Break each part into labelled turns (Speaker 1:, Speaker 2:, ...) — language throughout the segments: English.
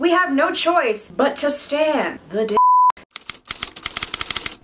Speaker 1: we have no choice but to stan the d.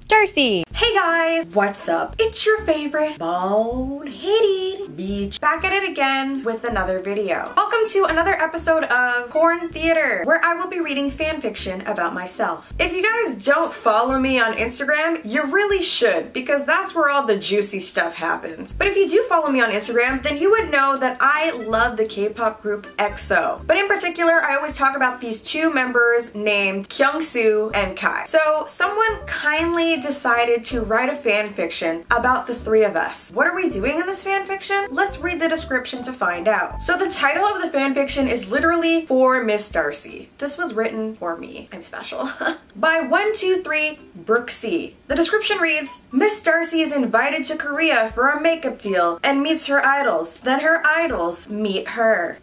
Speaker 2: Darcei!
Speaker 1: Hey guys, what's up? It's your favorite bald-headed bitch back at it again with another video. Welcome to another episode of Porn Theater, where I will be reading fanfiction about myself. If you guys don't follow me on Instagram, you really should, because that's where all the juicy stuff happens. But if you do follow me on Instagram, then you would know that I love the K-pop group EXO. But in particular, I always talk about these two members named Kyungsoo and Kai. So someone kindly decided to write a fan fiction about the three of us. What are we doing in this fan fiction? Let's read the description to find out. So the title of the fan fiction is literally For MissDarcei. This was written for me. I'm special. By 123 Brooksy. The description reads, MissDarcei is invited to Korea for a makeup deal and meets her idols. Then her idols meet her.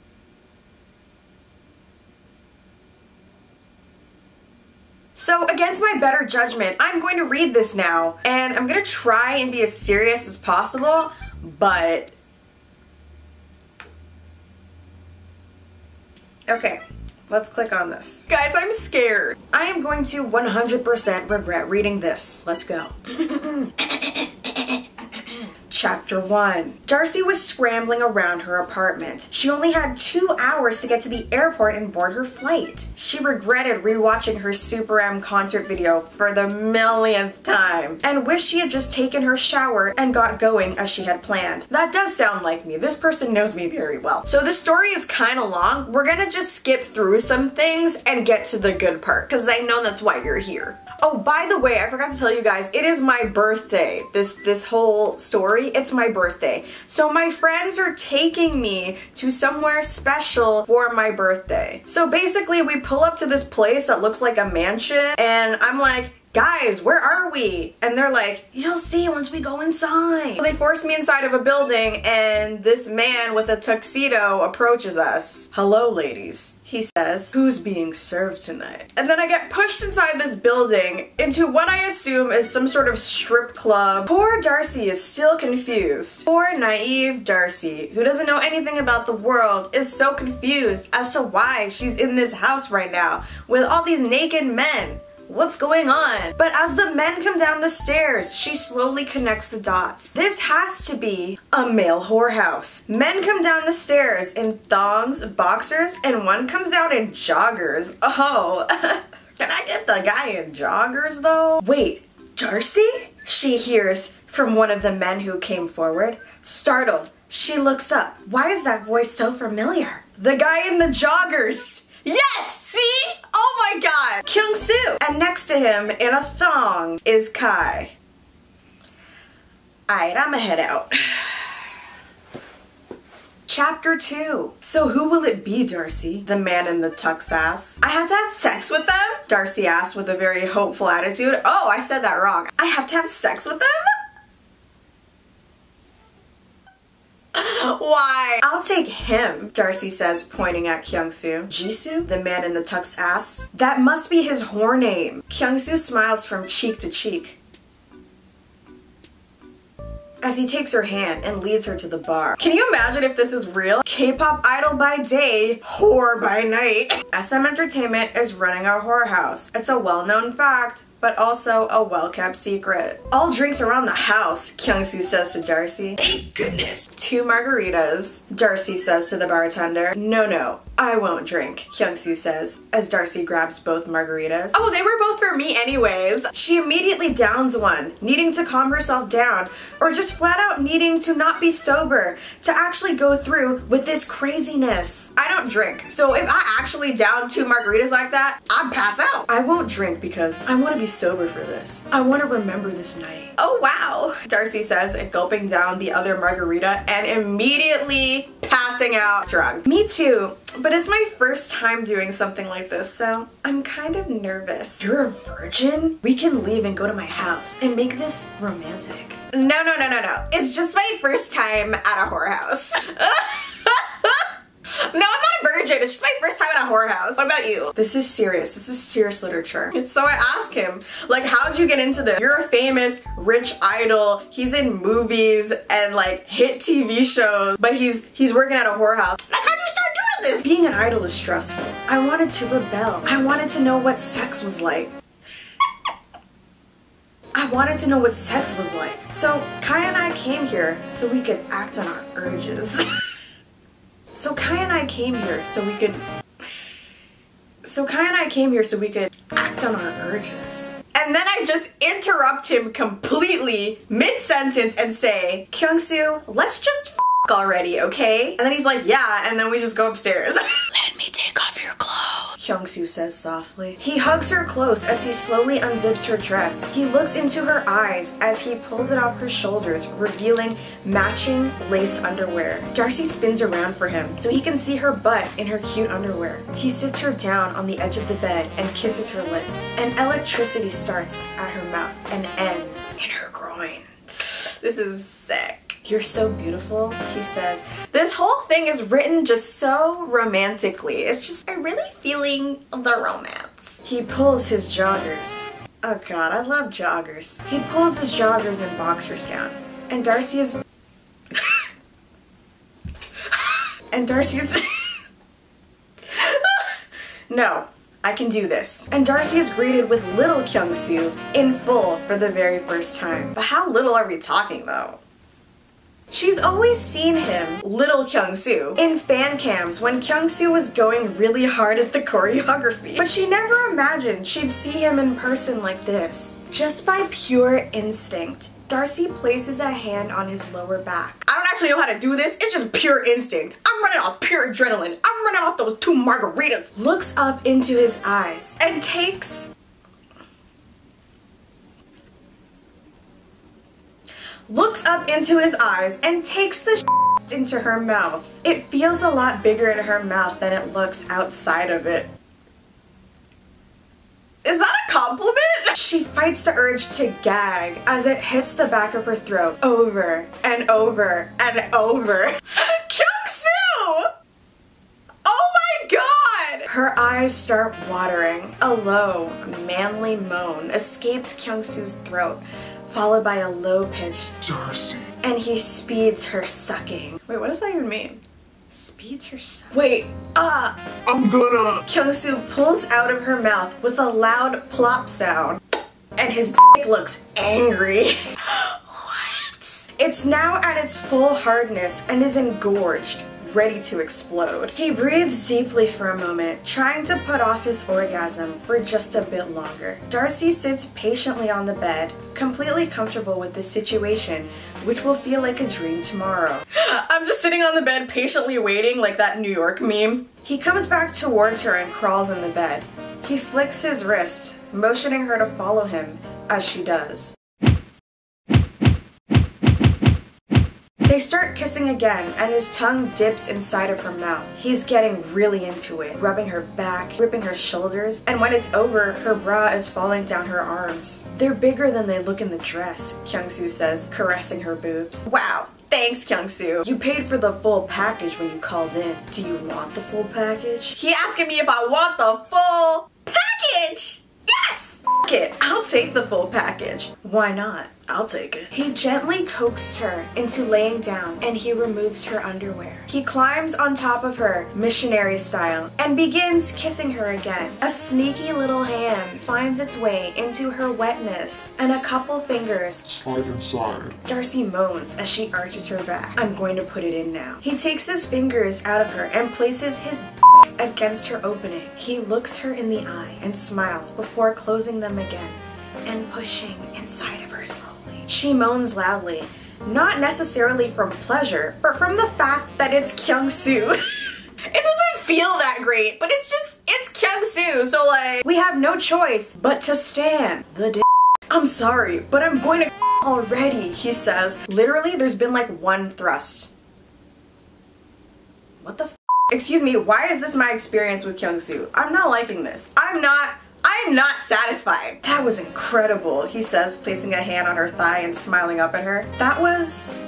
Speaker 1: So against my better judgment, I'm going to read this now, and I'm going to try and be as serious as possible, but... Okay, let's click on this. Guys, I'm scared. I am going to 100% regret reading this. Let's go. Chapter 1. Darcei was scrambling around her apartment. She only had 2 hours to get to the airport and board her flight. She regretted rewatching her Super M concert video for the millionth time and wished she had just taken her shower and got going as she had planned. That does sound like me. This person knows me very well. So the story is kind of long. We're gonna just skip through some things and get to the good part, because I know that's why you're here. Oh, by the way, I forgot to tell you guys, it is my birthday. This whole story, it's my birthday. So my friends are taking me to somewhere special for my birthday. So basically we pull up to this place that looks like a mansion, and I'm like, guys, where are we? And they're like, you'll see once we go inside. So they force me inside of a building, and this man with a tuxedo approaches us. Hello, ladies, he says. Who's being served tonight? And then I get pushed inside this building into what I assume is some sort of strip club. Poor Darcei is still confused. Poor naive Darcei, who doesn't know anything about the world, is so confused as to why she's in this house right now with all these naked men. What's going on? But as the men come down the stairs, she slowly connects the dots. This has to be a male whorehouse. Men come down the stairs in thongs, boxers, and one comes down in joggers. Oh, can I get the guy in joggers though? Wait, Darcei? She hears from one of the men who came forward. Startled, she looks up. Why is that voice so familiar? The guy in the joggers! Yes! See? Oh my god! Kyungsoo! And next to him, in a thong, is Kai. Alright, I'ma head out. Chapter 2. So who will it be, Darcei? The man in the tux asks. I have to have sex with them? Darcei asks with a very hopeful attitude. Oh, I said that wrong. I have to have sex with them? Why? I'll take him, Darcei says, pointing at Kyungsoo. Jisoo? The man in the tux asks. That must be his whore name. Kyungsoo smiles from cheek to cheek as he takes her hand and leads her to the bar. Can you imagine if this is real? K-pop idol by day, whore by night. SM Entertainment is running our whorehouse. It's a well-known fact, but also a well-kept secret. All drinks around the house, Kyungsoo says to Darcei. Thank goodness. 2 margaritas, Darcei says to the bartender. No, I won't drink, Kyungsoo says, as Darcei grabs both margaritas. Oh, they were both for me anyways. She immediately downs one, needing to calm herself down, or just flat out needing to not be sober to actually go through with this craziness. I don't drink, so if I actually down 2 margaritas like that, I'd pass out. I won't drink because I want to be sober for this. I want to remember this night. Oh wow, Darcei says, gulping down the other margarita and immediately passing out drunk. Me too, but it's my first time doing something like this, so I'm kind of nervous. You're a virgin? We can leave and go to my house and make this romantic. No. It's just my first time at a whorehouse. No, I'm not a virgin. It's just my first time at a whorehouse. What about you? This is serious. This is serious literature. So I ask him, like, how'd you get into this? You're a famous, rich idol. He's in movies and like hit TV shows, but he's working at a whorehouse. Like, how'd you start doing at this! Being an idol is stressful. I wanted to rebel. I wanted to know what sex was like. I wanted to know what sex was like. So Kai and I came here so we could act on our urges. So Kai and I came here so we could act on our urges. And then I just interrupt him completely mid-sentence and say, Kyungsoo, let's just f already, okay? And then he's like, yeah, and then we just go upstairs. Let me take off your clothes, Kyungsoo says softly. He hugs her close as he slowly unzips her dress. He looks into her eyes as he pulls it off her shoulders, revealing matching lace underwear. Darcei spins around for him so he can see her butt in her cute underwear. He sits her down on the edge of the bed and kisses her lips. And electricity starts at her mouth and ends in her groin. This is sick. You're so beautiful, he says. This whole thing is written just so romantically. It's just, I'm really feeling the romance. He pulls his joggers. Oh god, I love joggers. He pulls his joggers and boxers down. And Darcei is... and Darcei's... No, I can do this. And Darcei is greeted with little Kyungsoo in full for the very first time. But how little are we talking though? She's always seen him, little Kyungsoo, in fan cams when Kyungsoo was going really hard at the choreography. But she never imagined she'd see him in person like this. Just by pure instinct, Darcei places a hand on his lower back. I don't actually know how to do this, it's just pure instinct. I'm running off pure adrenaline. I'm running off those 2 margaritas. Looks up into his eyes and takes the into her mouth. It feels a lot bigger in her mouth than it looks outside of it. Is that a compliment? She fights the urge to gag as it hits the back of her throat over and over and over. Kyungsoo! Oh my god! Her eyes start watering. A low, manly moan escapes Kyungsoo's throat, followed by a low-pitched Darcei. And he speeds her sucking. Wait, what does that even mean? Speeds her sucking. Wait, I'm gonna... Kyungsoo pulls out of her mouth with a loud plop sound. And his dick looks angry. What? It's now at its full hardness and is engorged, ready to explode. He breathes deeply for a moment, trying to put off his orgasm for just a bit longer. Darcei sits patiently on the bed, completely comfortable with this situation, which will feel like a dream tomorrow. I'm just sitting on the bed patiently waiting, like that New York meme. He comes back towards her and crawls in the bed. He flicks his wrist, motioning her to follow him, as she does. They start kissing again, and his tongue dips inside of her mouth. He's getting really into it, rubbing her back, gripping her shoulders, and when it's over, her bra is falling down her arms. They're bigger than they look in the dress, Kyungsoo says, caressing her boobs. Wow, thanks Kyungsoo. You paid for the full package when you called in. Do you want the full package? He asking me if I want the full package! Yes! F it, I'll take the full package. Why not? I'll take it. He gently coaxes her into laying down and he removes her underwear. He climbs on top of her, missionary style, and begins kissing her again. A sneaky little hand finds its way into her wetness and a couple fingers slide inside. Darcei moans as she arches her back. I'm going to put it in now. He takes his fingers out of her and places his against her opening. He looks her in the eye and smiles before closing them again and pushing inside of her slowly. She moans loudly, not necessarily from pleasure, but from the fact that it's Kyungsoo. It doesn't feel that great, but it's Kyungsoo, so like, we have no choice but to stand the d. I'm sorry, but I'm going to already, he says. Literally, there's been like one thrust. What the f? Excuse me, why is this my experience with Kyungsoo? I'm not liking this. I am not satisfied. That was incredible, he says, placing a hand on her thigh and smiling up at her. That was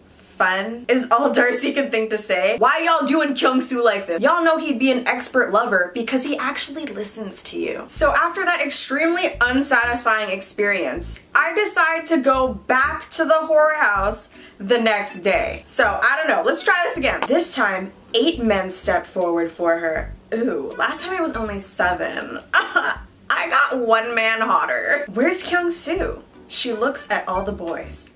Speaker 1: fun, is all Darcei could think to say. Why y'all doing Kyungsoo like this? Y'all know he'd be an expert lover because he actually listens to you. So after that extremely unsatisfying experience, I decide to go back to the whorehouse the next day. So I don't know, let's try this again. This time, 8 men step forward for her. Ooh, last time I was only 7. I got 1 man hotter. Where's Kyungsoo? She looks at all the boys.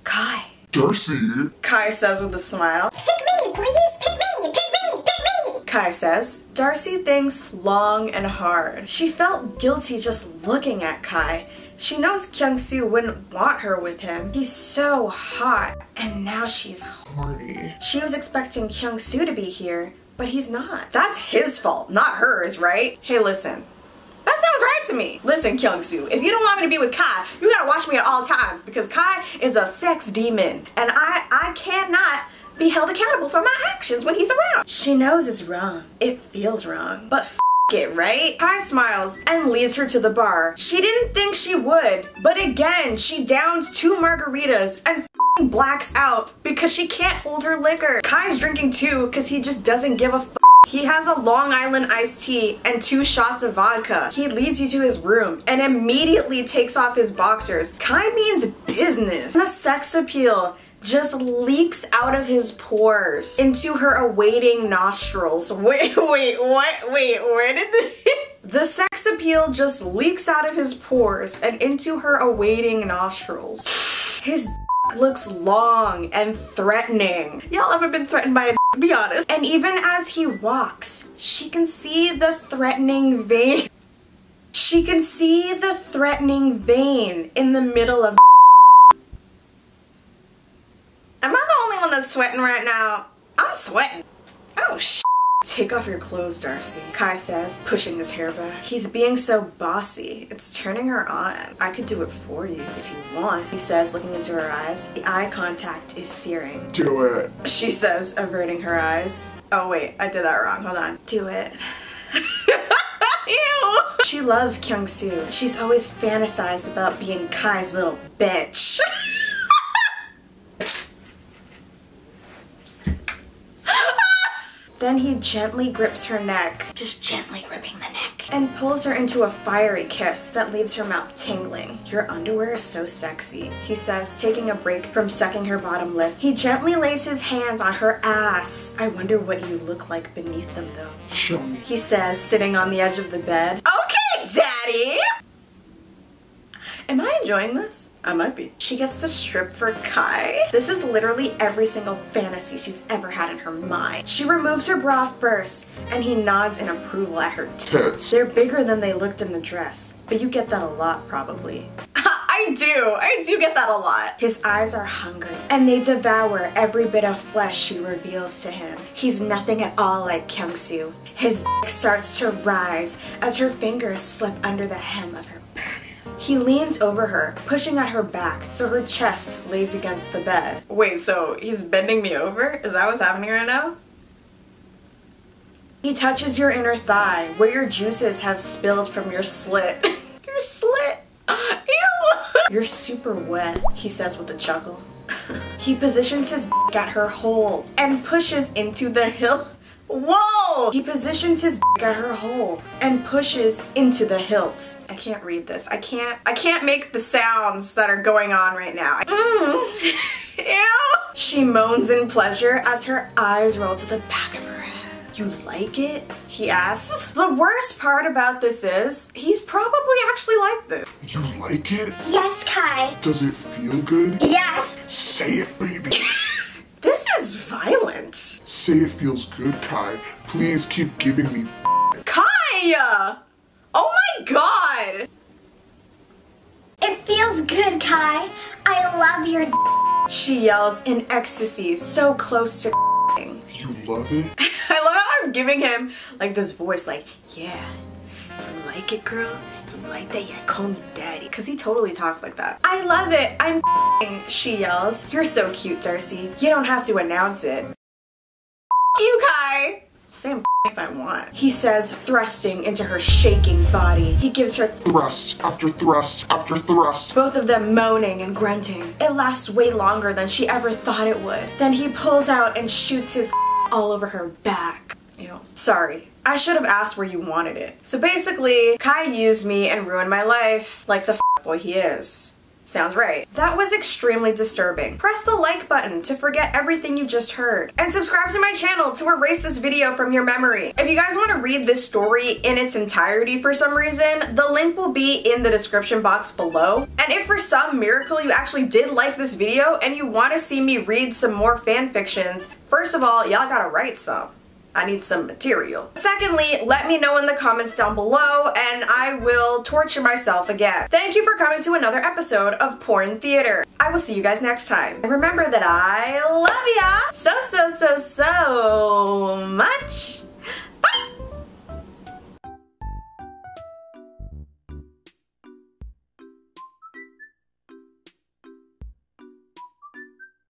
Speaker 1: Kai.
Speaker 2: Darcei.
Speaker 1: Kai says with a smile.
Speaker 3: Pick me, please! Pick me! Pick me! Pick me!
Speaker 1: Kai says. Darcei thinks long and hard. She felt guilty just looking at Kai. She knows Kyungsoo wouldn't want her with him. He's so hot. And now she's horny. She was expecting Kyungsoo to be here, but he's not. That's his fault, not hers, right? Hey, listen. That sounds right to me. Listen, Kyungsoo, if you don't want me to be with Kai, you gotta watch me at all times because Kai is a sex demon and I cannot be held accountable for my actions when he's around. She knows it's wrong. It feels wrong, but f it, right? Kai smiles and leads her to the bar. She didn't think she would, but again, she downs 2 margaritas and blacks out because she can't hold her liquor. Kai's drinking too because he just doesn't give a f. He has a Long Island iced tea and 2 shots of vodka. He leads you to his room and immediately takes off his boxers. Kai means business. And the sex appeal just leaks out of his pores into her awaiting nostrils. Wait, where did the sex appeal just leaks out of his pores and into her awaiting nostrils. His looks long and threatening. Y'all ever been threatened by a be honest? And even as he walks, she can see the threatening vein. She can see the threatening vein in the middle of. Am I the only one that's sweating right now? I'm sweating. Oh sh. Take off your clothes, Darcei, Kai says, pushing his hair back. He's being so bossy. It's turning her on. I could do it for you if you want, he says, looking into her eyes. The eye contact is searing.
Speaker 2: Do it.
Speaker 1: She says, averting her eyes. Oh wait, I did that wrong. Hold on. Do it. Ew! She loves Kyungsoo. She's always fantasized about being Kai's little bitch. Then he gently grips her neck, just gently gripping the neck, and pulls her into a fiery kiss that leaves her mouth tingling. Your underwear is so sexy, he says, taking a break from sucking her bottom lip. He gently lays his hands on her ass. I wonder what you look like beneath them though.
Speaker 2: Show me.
Speaker 1: He says, sitting on the edge of the bed. Okay, daddy! Am I enjoying this? I might be. She gets to strip for Kai. This is literally every single fantasy she's ever had in her mind. She removes her bra first, and he nods in approval at her
Speaker 2: tits.
Speaker 1: They're bigger than they looked in the dress, but you get that a lot probably. I do get that a lot. His eyes are hungry, and they devour every bit of flesh she reveals to him. He's nothing at all like Kyungsoo. His dick starts to rise as her fingers slip under the hem of her panties. He leans over her, pushing at her back so her chest lays against the bed. Wait, so he's bending me over? Is that what's happening right now? He touches your inner thigh, where your juices have spilled from your slit. Your slit? Ew! You're super wet, he says with a chuckle. He positions his dick at her hole and pushes into the hilt. Whoa! He positions his dick at her hole and pushes into the hilt. I can't read this. I can't make the sounds that are going on right now. Ew! She moans in pleasure as her eyes roll to the back of her head. You like it? He asks. The worst part about this is, he's probably actually like this.
Speaker 2: You like it?
Speaker 3: Yes, Kai.
Speaker 2: Does it feel good?
Speaker 3: Yes.
Speaker 2: Say it, baby.
Speaker 1: This is violent.
Speaker 2: Say it feels good, Kai. Please keep giving me.
Speaker 1: Kai! Oh my god!
Speaker 3: It feels good, Kai. I love your
Speaker 1: She yells in ecstasy, so close to
Speaker 2: You love it?
Speaker 1: I love how I'm giving him like this voice like, yeah, you like it, girl? You like that? Yeah, call me daddy. Cause he totally talks like that. I love it. I'm she yells. You're so cute, Darcei. You don't have to announce it. You, Kai. Say I'm if I want. He says, thrusting into her shaking body. He gives her
Speaker 2: Thrust after thrust after thrust.
Speaker 1: both of them moaning and grunting. It lasts way longer than she ever thought it would. Then he pulls out and shoots his all over her back. Ew. Sorry. I should have asked where you wanted it. So basically, Kai used me and ruined my life like the boy he is. Sounds right. That was extremely disturbing. Press the like button to forget everything you just heard. And subscribe to my channel to erase this video from your memory. If you guys want to read this story in its entirety for some reason, the link will be in the description box below. And if for some miracle you actually did like this video and you want to see me read some more fan fictions, first of all, y'all gotta write some. I need some material. Secondly, let me know in the comments down below and I will torture myself again. Thank you for coming to another episode of Porn Theater. I will see you guys next time. And remember that I love ya so much.